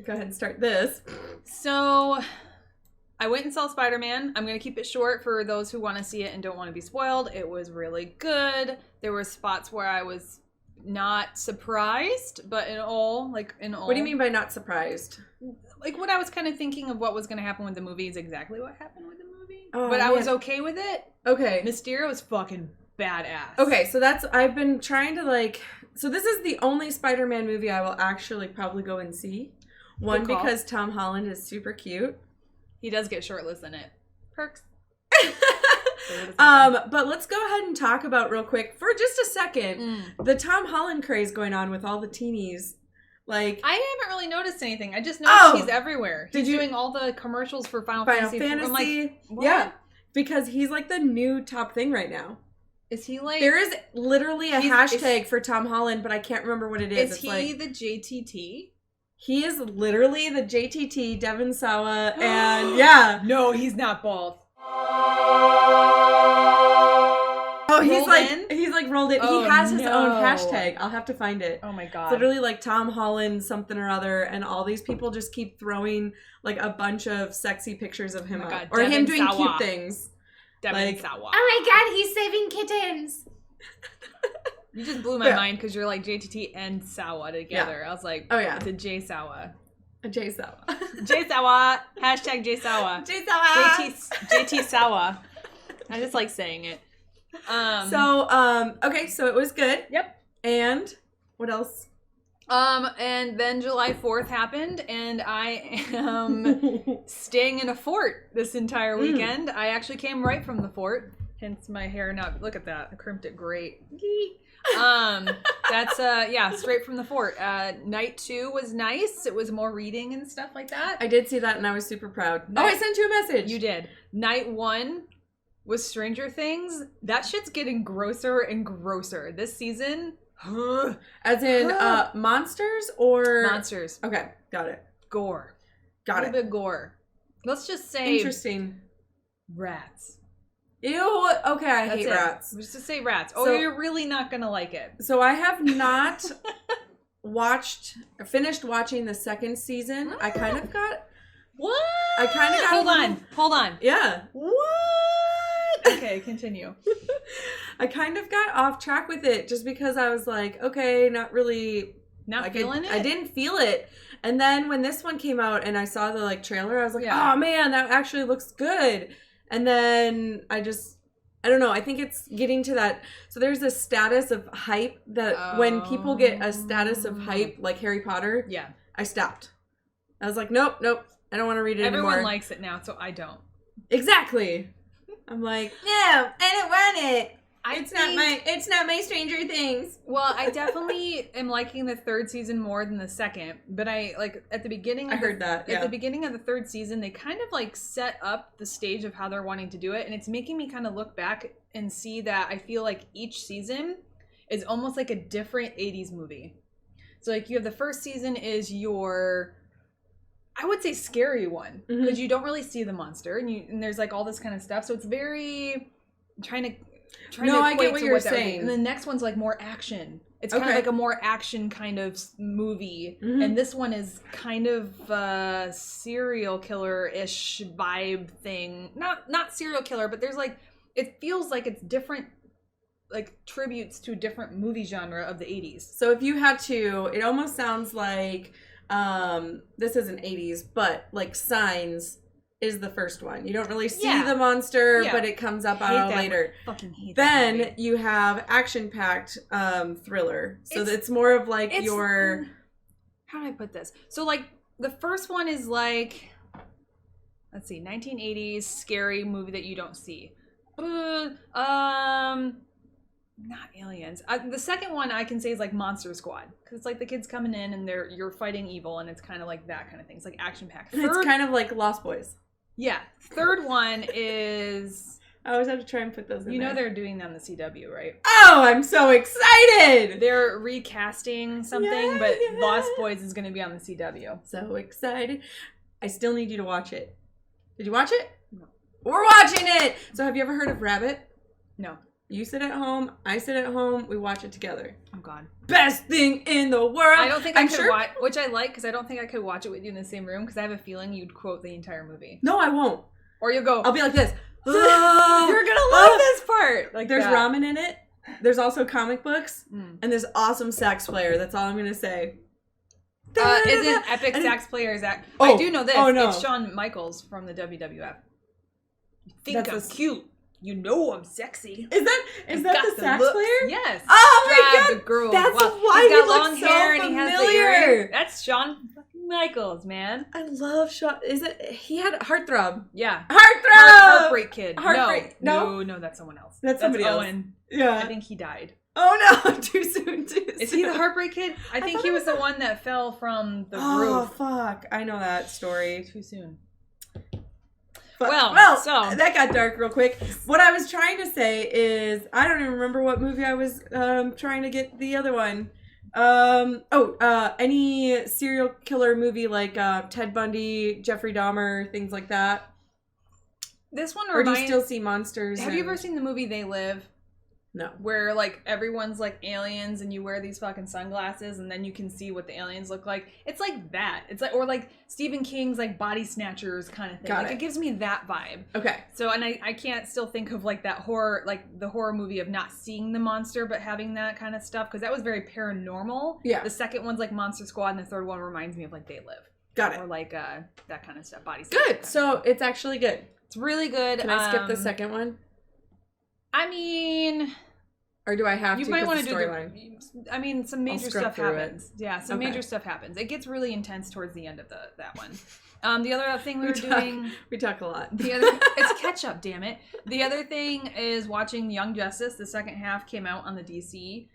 go ahead and start this. So I went and saw Spider-Man. I'm going to keep it short for those who want to see it and don't want to be spoiled. It was really good. There were spots where I was not surprised, but in all. What do you mean by not surprised? Like, what I was kind of thinking of what was going to happen with the movie is exactly what happened with the movie. Oh, but I man. was okay with it. Okay. Mysterio is fucking badass. Okay, so I've been trying to so this is the only Spider-Man movie I will actually probably go and see. One, because Tom Holland is super cute. He does get shirtless in it. Perks. But let's go ahead and talk about real quick for just a second the Tom Holland craze going on with all the teenies. I haven't really noticed anything. I just noticed he's everywhere. He's doing all the commercials for Final Fantasy. I'm like, what? Yeah, because he's the new top thing right now. Is he There is literally a hashtag for Tom Holland, but I can't remember what it is. Is he the JTT? He is literally the JTT, Devin Sawa, and yeah. No, he's not bald. Oh, he's rolled in. Oh, he has his own hashtag. I'll have to find it. Oh my god. It's literally Tom Holland something or other, and all these people just keep throwing a bunch of sexy pictures of him up. Or him doing cute things. Devin Sawa. Oh my god, he's saving kittens. You just blew my mind because you're JTT and Sawa together. Yeah. I was like, oh yeah, it's a J Sawa. A J Sawa. J Sawa. Hashtag J Sawa. J Sawa. JT Sawa. I just like saying it. Okay, so it was good. Yep. And what else? And then July 4th happened, and I am staying in a fort this entire weekend. I actually came right from the fort, hence my hair not. Look at that, I crimped it great. That's straight from the fort. Night 2 was nice. It was more reading and stuff like that. I did see that, and I was super proud. I sent you a message. You did. Night 1 was Stranger Things. That shit's getting grosser and grosser this season. As in monsters or monsters. Okay, got it. Gore. Got it. A little bit gore. Let's just say interesting. Rats. Ew. Okay, I hate rats. Just to say rats. Oh, so, you're really not gonna like it. So I have not finished watching the second season. I kind of got. What? I kind of got. Hold on. Yeah. What? Okay, continue. I kind of got off track with it just because I was like, okay, not really. Not feeling it? I didn't feel it. And then when this one came out and I saw the trailer, I was like, oh man, that actually looks good. And then I don't know. I think it's getting to that. So there's a status of hype that when people get a status of hype, like Harry Potter, I stopped. I was like, nope. I don't want to read it anymore. Everyone likes it now, so I don't. Exactly. I'm like, no, I don't want it. It's not my Stranger Things. Well, I definitely am liking the third season more than the second. But at the beginning At the beginning of the third season, they kind of set up the stage of how they're wanting to do it. And it's making me kind of look back and see that I feel like each season is almost like a different 80s movie. So you have the first season is your, I would say, scary one. Because you don't really see the monster. And there's all this kind of stuff. So it's very trying to I get what you're saying. And the next one's more action. It's kind of a more action kind of movie. And this one is kind of a serial killer-ish vibe thing. Not serial killer, but there's it feels like it's different, tributes to a different movie genre of the 80s. So if you had to, it almost sounds like, this isn't 80s, but Signs is the first one. You don't really see the monster, but it comes up out later. Fucking hate then that you have action-packed thriller. So it's more of your... How do I put this? So the first one is let's see, 1980s scary movie that you don't see. Not aliens. The second one I can say is Monster Squad, because it's the kids coming in and you're fighting evil, and it's kind of that kind of thing. It's action-packed. It's kind of like Lost Boys. Yeah. Third one is... I always have to try and put those in You know they're doing that on the CW, right? Oh, I'm so excited! They're recasting something, but Lost Boys is going to be on the CW. So excited. I still need you to watch it. Did you watch it? No. We're watching it! So have you ever heard of Rabbit? No. You sit at home, I sit at home, we watch it together. Oh, God. Best thing in the world! I don't think I could watch, which I like, because I don't think I could watch it with you in the same room, because I have a feeling you'd quote the entire movie. No, I won't. Or you'll go... I'll be like this. You're gonna love this part! Like there's ramen in it. There's also comic books. And there's awesome sax player. That's all I'm going to say. Isn't epic sax player Zach? Oh, I do know this. Oh, no. It's Shawn Michaels from the WWF. You think I'm cute. You know I'm sexy. Is that the sax player? Yes. Oh my God. The girl. That's why he's got he long looks hair so and he has familiar. the earring. That's Shawn Michaels, man. I love Shawn. Is it? He had Heartthrob. Yeah. Heartthrob. Heartbreak Kid. No, that's someone else. That's somebody else. Owen. Yeah. I think he died. Oh no! Too soon. Is he the Heartbreak Kid? I think he was the one that fell from the roof. Oh fuck! I know that story. Too soon. But, well, so that got dark real quick. What I was trying to say is I don't even remember what movie I was trying to get the other one. Any serial killer movie like Ted Bundy, Jeffrey Dahmer, things like that. This one or do you still see monsters? Have you ever seen the movie They Live? No. Where, like, everyone's, like, aliens and you wear these fucking sunglasses and then you can see what the aliens look like. It's like that. It's like, or like Stephen King's, like, Body Snatchers kind of thing. It gives me that vibe. Okay. So, and I can't still think of, like, that horror, like, the horror movie of not seeing the monster but having that kind of stuff. Because that was very paranormal. Yeah. The second one's, like, Monster Squad and the third one reminds me of, like, They Live. Got it. Or, like, that kind of stuff. Body Snatchers. Good. So, it's actually good. It's really good. Can I skip the second one? I mean... Or do I have to? You might want to do the... I mean, some major stuff happens. Yeah, some major stuff happens. It gets really intense towards the end of that one. The other thing we were doing... We talk a lot. It's Ketchup, damn it. The other thing is watching Young Justice. The second half came out on the DC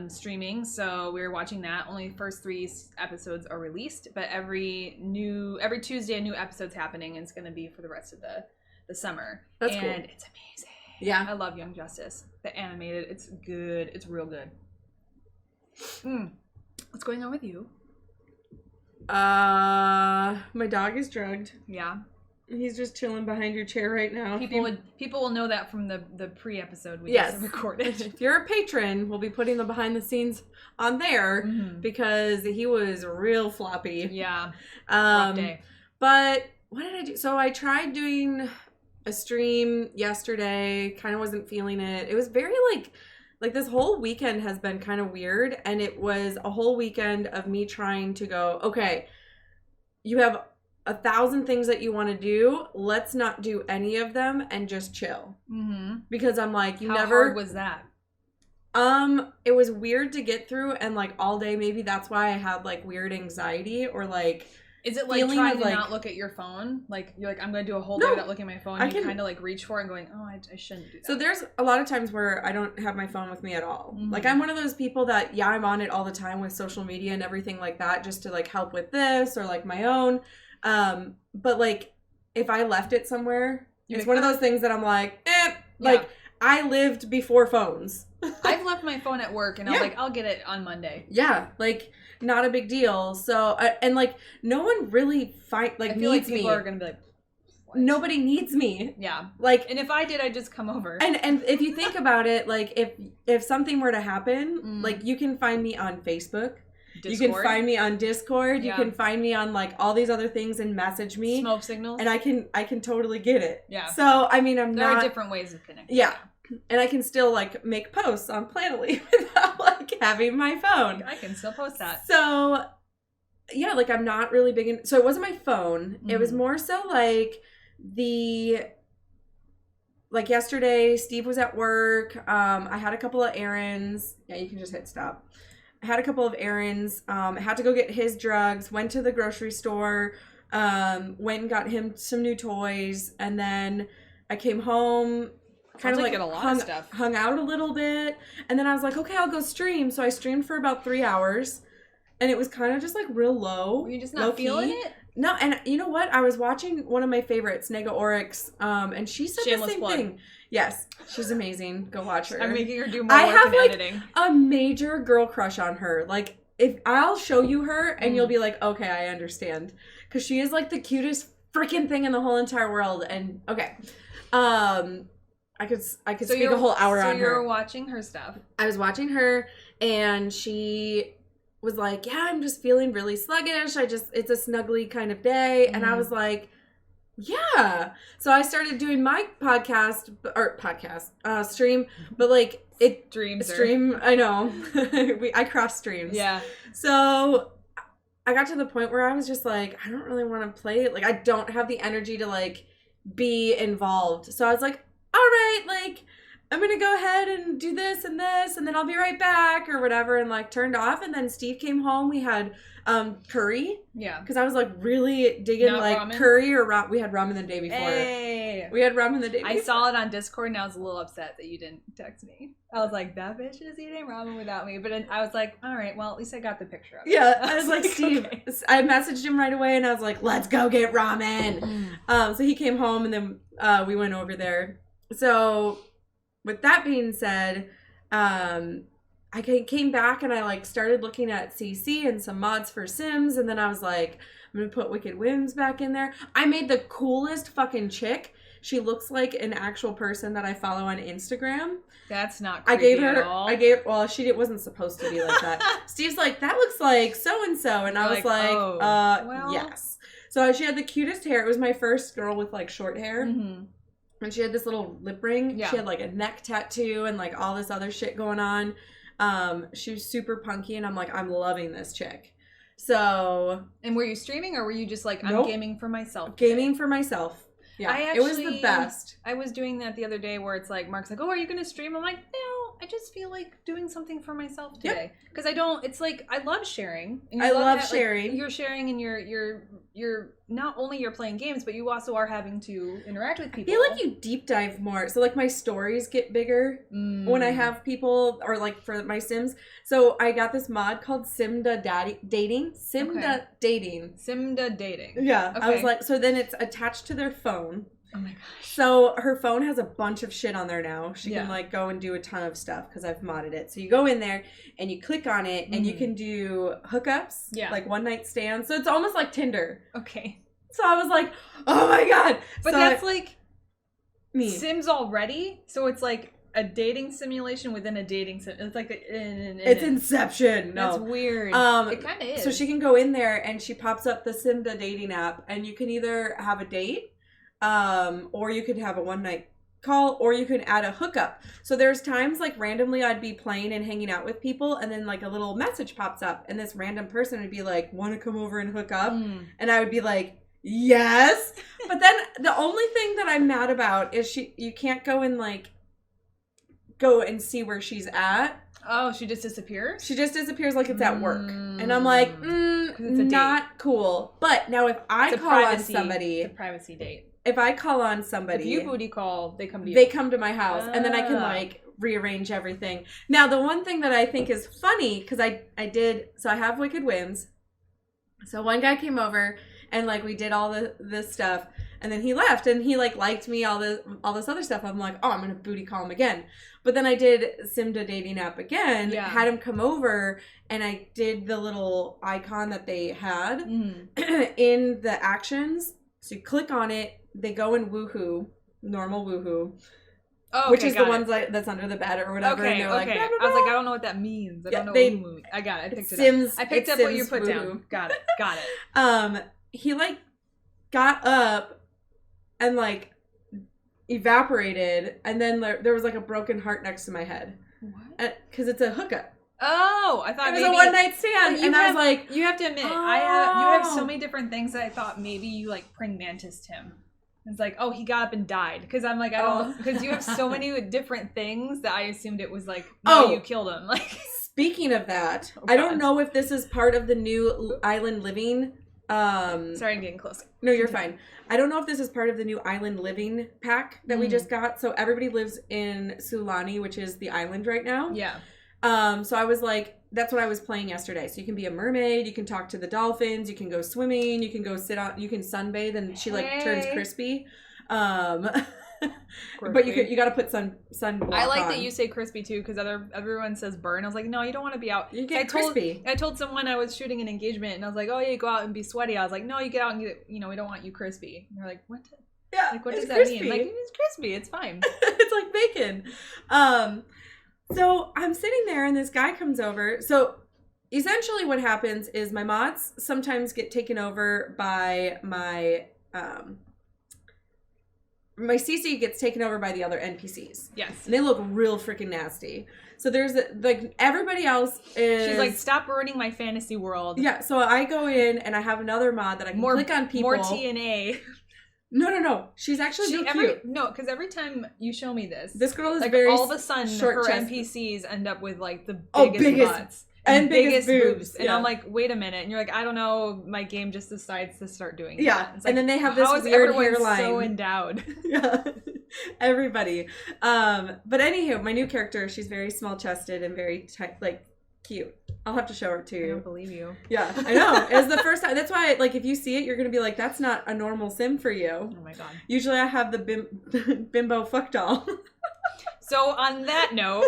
streaming, so we were watching that. Only the first 3 episodes are released, but every Tuesday a new episode's happening, and it's going to be for the rest of the summer. That's cool. And it's amazing. Yeah. I love Young Justice. The animated, it's good. It's real good. What's going on with you? My dog is drugged. Yeah. He's just chilling behind your chair right now. People will know that from the pre-episode we just recorded. If you're a patron, we'll be putting the behind the scenes on there because he was real floppy. Yeah. Rough day. But what did I do? So I tried doing a stream yesterday, kind of wasn't feeling it. It was very like this whole weekend has been kind of weird, and it was a whole weekend of me trying to go, okay, you have 1,000 things that you want to do. Let's not do any of them and just chill. Because I'm like, How hard was that? It was weird to get through, and like all day, maybe that's why I had like weird anxiety or like... Is it like trying to not look at your phone? Like, you're like, I'm going to do a whole day without looking at my phone. And you kind of like reach for it and going, oh, I shouldn't do that. So there's a lot of times where I don't have my phone with me at all. Like, I'm one of those people that, I'm on it all the time with social media and everything like that just to like help with this or like my own. But like, if I left it somewhere, it's one of those things that I'm like, like, I lived before phones. I've left my phone at work and I'm like, I'll get it on Monday. Yeah, like... Not a big deal. So, and like, no one really needs me. I feel like people are going to be like, what? Nobody needs me. Yeah. Like, and if I did, I'd just come over. And if you think about it, like, if something were to happen, like, you can find me on Facebook. Discord. You can find me on Discord. You can find me on like all these other things and message me. Smoke signals. And I can totally get it. Yeah. So, I mean, there are different ways of connecting. Yeah. And I can still, like, make posts on Planoly without, like, having my phone. I can still post that. So, yeah, like, I'm not really big in... So, it wasn't my phone. It was more so, like, Like, yesterday, Steve was at work. I had a couple of errands. Yeah, you can just hit stop. I had a couple of errands. I had to go get his drugs. Went to the grocery store. Went and got him some new toys. And then I came home... kind of like hung out a little bit, and then I was like, okay, I'll go stream. So I streamed for about 3 hours, and it was kind of just like real low. Were you just not feeling it? No, and you know what? I was watching one of my favorites, Nega Oryx, and she said Shameless the same plug. thing. Yes, she's amazing. Go watch her. I'm making her do more work in editing. A major girl crush on her. Like, if I'll show you her, and you'll be like, okay, I understand, because she is like the cutest freaking thing in the whole entire world. And okay, I could speak a whole hour on her. So you were watching her stuff. I was watching her, and she was like, yeah, I'm just feeling really sluggish. It's a snuggly kind of day. And I was like, yeah. So I started doing my stream, but like stream. I know. I cross streams. Yeah. So I got to the point where I was just like, I don't really want to play it. Like, I don't have the energy to like be involved. So I was like, all right, like, I'm going to go ahead and do this, and then I'll be right back or whatever, and like turned off. And then Steve came home. We had curry. Yeah. Because I was like really digging like ramen? Curry or we had ramen the day before. Hey. We had ramen the day before. I saw it on Discord and I was a little upset that you didn't text me. I was like, that bitch is eating ramen without me. But then I was like, all right, well, at least I got the picture of it. Yeah. I was like, Steve, okay. I messaged him right away and I was like, let's go get ramen. So he came home and then we went over there. So with that being said, I came back and I like started looking at CC and some mods for Sims, and then I was like, I'm gonna put Wicked Whims back in there. I made the coolest fucking chick. She looks like an actual person that I follow on Instagram. That's not creepy at all. She wasn't supposed to be like that. Steve's like, that looks like so-and-so. And I was like, well. Yes. So she had the cutest hair. It was my first girl with like short hair. Mm-hmm. And she had this little lip ring. Yeah. She had like a neck tattoo and like all this other shit going on. She was super punky, and I'm like, I'm loving this chick. So. And were you streaming, or were you just like, I'm gaming for myself? Gaming for myself. Yeah, it was the best. I was doing that the other day where it's like, Mark's like, oh, are you going to stream? I'm like, no, I just feel like doing something for myself today. Because it's like, I love sharing. And I love sharing. Like, you're sharing, and you're not only you're playing games, but you also are having to interact with people. I feel like you deep dive more. So like my stories get bigger when I have people, or like for my Sims. So I got this mod called Simda Dating. Simda Dating. Yeah. Okay. I was like, so then it's attached to their phone. Oh my gosh. So her phone has a bunch of shit on there now. She can like go and do a ton of stuff because I've modded it. So you go in there and you click on it and you can do hookups, like one night stands. So it's almost like Tinder. Okay. So I was like, oh my God. But so that's like me. Sims already. So it's like a dating simulation within a dating sim. It's like it's Inception. No. That's weird. It kind of is. So she can go in there and she pops up the Simda dating app, and you can either have a date, or you could have a one night call, or you can add a hookup. So there's times like randomly I'd be playing and hanging out with people, and then like a little message pops up, and this random person would be like, want to come over and hook up? And I would be like, yes. But then the only thing that I'm mad about is you can't go and see where she's at. Oh, she just disappears? She just disappears like it's at work. And I'm like, not cool. But now if I call on somebody. It's a privacy date. If I call on somebody. If you booty call, they come to you. They come to my house. And then I can like rearrange everything. Now, the one thing that I think is funny, because I have Wicked Whims. So one guy came over and like we did all this stuff. And then he left, and he like liked me, all this other stuff. I'm like, oh, I'm gonna booty call him again. But then I did Simda dating app again, had him come over, and I did the little icon that they had in the actions. So you click on it, they go in woohoo, normal woohoo. Oh, okay, which is the ones that's under the bed or whatever. Okay, and they're like, blah, blah, blah. I was like, I don't know what that means. I don't know. I got it. I picked it up. I picked up what you put down. Got it. He like got up and like evaporated, and then there was like a broken heart next to my head. What? Because it's a hookup. Oh, I thought it was a one night stand, and I was like, you have to admit, you have so many different things that I thought maybe you like praying mantised him. It's like, oh, he got up and died. Because I'm like, I don't, because you have so many different things that I assumed it was like, no, you killed him. Like, speaking of that, I don't know if this is part of the new Island Living. Sorry, I'm getting close. No, you're fine. I don't know if this is part of the new Island Living pack that we just got. So everybody lives in Sulani, which is the island right now. Yeah. So I was like, that's what I was playing yesterday. So you can be a mermaid, you can talk to the dolphins, you can go swimming, you can go sit out, you can sunbathe, and she like turns crispy. But you got to put sunblock I like on. that you say crispy too, because everyone says burn. I was like, no, you don't want to be out. You get crispy. I told someone I was shooting an engagement, and I was like, oh yeah, you go out and be sweaty. I was like, no, you get out and we don't want you crispy. And they're like, what? Yeah, Like, what does that crispy. mean? Like, it's crispy. It's fine. It's like bacon. So I'm sitting there and this guy comes over. So essentially what happens is my mods sometimes get taken over by my CC gets taken over by the other NPCs. Yes. And they look real freaking nasty. So there's like everybody else is. She's like, stop ruining my fantasy world. Yeah. So I go in and I have another mod that I can click on people. More TNA. No. She's actually real cute. No, because every time you show me this girl is like very all of a sudden her short-chested. NPCs end up with like the biggest, biggest butts. and biggest boobs. And Yeah. I'm like, wait a minute. And you're like, I don't know. My game just decides to start doing Yeah. that. It's like, and then they have this how is weird everyone hairline. so endowed? Yeah. Everybody. But anywho, my new character, she's very small chested and very like cute. I'll have to show her to you. I don't believe you. Yeah, I know. It's the first time. That's why, like, if you see it, you're gonna be like, "That's not a normal sim for you." Oh my god. Usually, I have the bimbo fuck doll. So on that note,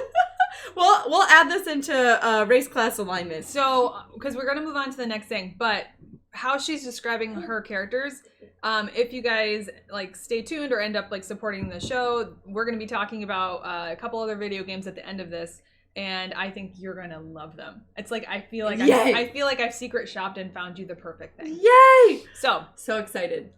we'll add this into race class alignment. so because we're gonna move on to the next thing, but how she's describing her characters. If you guys like stay tuned or end up like supporting the show, we're gonna be talking about a couple other video games at the end of this. And I think you're gonna love them. It's like I feel like I've secret shopped and found you the perfect thing. Yay! So excited.